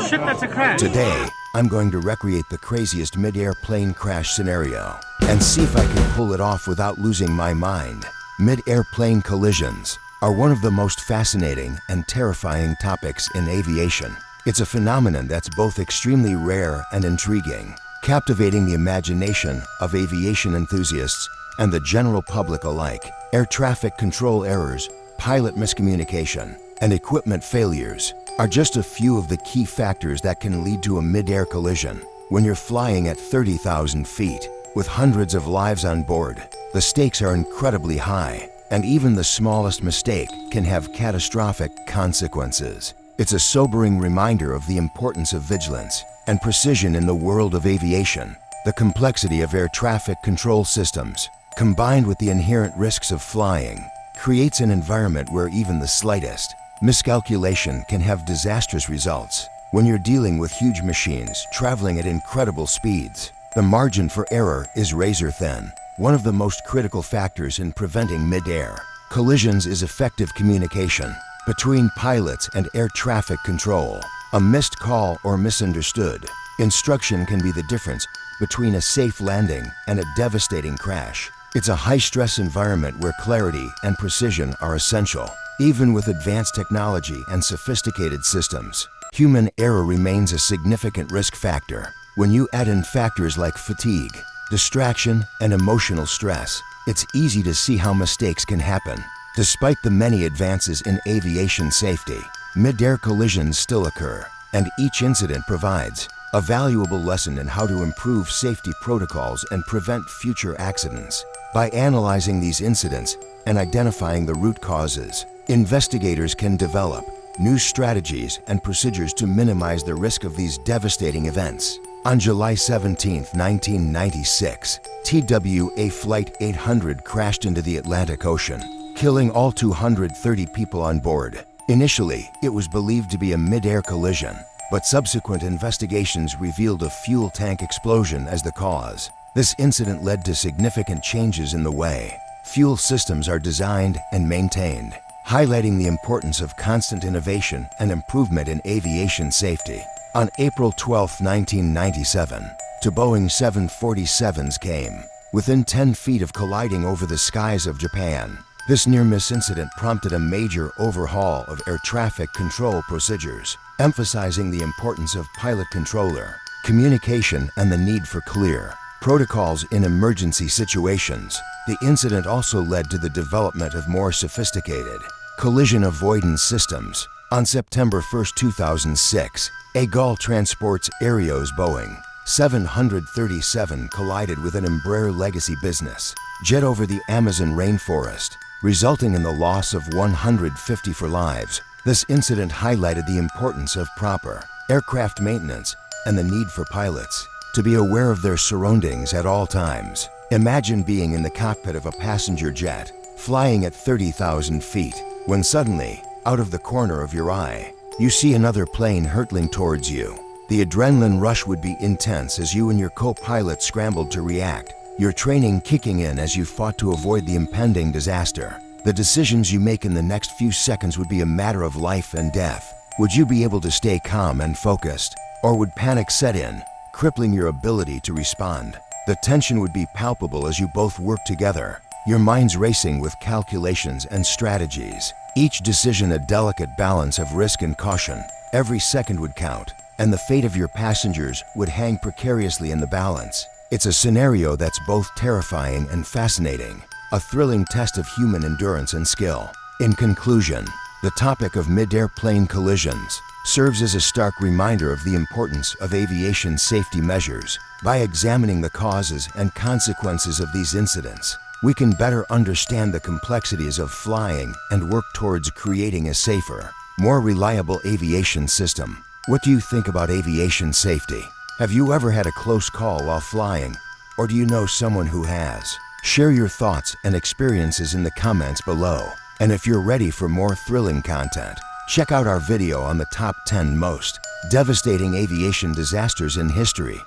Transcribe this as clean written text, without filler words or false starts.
ship that's a crash. Today, I'm going to recreate the craziest mid-air plane crash scenario and see if I can pull it off without losing my mind. Mid-air plane collisions are one of the most fascinating and terrifying topics in aviation. It's a phenomenon that's both extremely rare and intriguing, captivating the imagination of aviation enthusiasts and the general public alike. Air traffic control errors, pilot miscommunication, and equipment failures are just a few of the key factors that can lead to a mid-air collision. When you're flying at 30,000 feet with hundreds of lives on board, the stakes are incredibly high, and even the smallest mistake can have catastrophic consequences. It's a sobering reminder of the importance of vigilance and precision in the world of aviation. The complexity of air traffic control systems, combined with the inherent risks of flying, creates an environment where even the slightest miscalculation can have disastrous results. When you're dealing with huge machines traveling at incredible speeds, the margin for error is razor thin. One of the most critical factors in preventing mid-air collisions is effective communication between pilots and air traffic control. A missed call or misunderstood instruction can be the difference between a safe landing and a devastating crash. It's a high-stress environment where clarity and precision are essential. Even with advanced technology and sophisticated systems, human error remains a significant risk factor. When you add in factors like fatigue, distraction, and emotional stress, it's easy to see how mistakes can happen. Despite the many advances in aviation safety, mid-air collisions still occur, and each incident provides a valuable lesson in how to improve safety protocols and prevent future accidents. By analyzing these incidents and identifying the root causes, investigators can develop new strategies and procedures to minimize the risk of these devastating events. On July 17, 1996, TWA Flight 800 crashed into the Atlantic Ocean, killing all 230 people on board. Initially, it was believed to be a mid-air collision, but subsequent investigations revealed a fuel tank explosion as the cause. This incident led to significant changes in the way fuel systems are designed and maintained, highlighting the importance of constant innovation and improvement in aviation safety. On April 12, 1997, two Boeing 747s came within 10 feet of colliding over the skies of Japan. This near-miss incident prompted a major overhaul of air traffic control procedures, emphasizing the importance of pilot-controller communication and the need for clear protocols in emergency situations. The incident also led to the development of more sophisticated collision avoidance systems. On September 1, 2006, Gulf Transport's Aereo's Boeing 737 collided with an Embraer legacy business jet over the Amazon rainforest, resulting in the loss of 154 lives. This incident highlighted the importance of proper aircraft maintenance and the need for pilots to be aware of their surroundings at all times. Imagine being in the cockpit of a passenger jet, flying at 30,000 feet, when suddenly, out of the corner of your eye, you see another plane hurtling towards you. The adrenaline rush would be intense as you and your co-pilot scrambled to react, your training kicking in as you fought to avoid the impending disaster. The decisions you make in the next few seconds would be a matter of life and death. Would you be able to stay calm and focused, or would panic set in, crippling your ability to respond? The tension would be palpable as you both work together, your minds racing with calculations and strategies. Each decision a delicate balance of risk and caution. Every second would count, and the fate of your passengers would hang precariously in the balance. It's a scenario that's both terrifying and fascinating, a thrilling test of human endurance and skill. In conclusion, the topic of mid-air plane collisions serves as a stark reminder of the importance of aviation safety measures. By examining the causes and consequences of these incidents, we can better understand the complexities of flying and work towards creating a safer, more reliable aviation system. What do you think about aviation safety? Have you ever had a close call while flying, or do you know someone who has? Share your thoughts and experiences in the comments below. And if you're ready for more thrilling content, check out our video on the top 10 most devastating aviation disasters in history.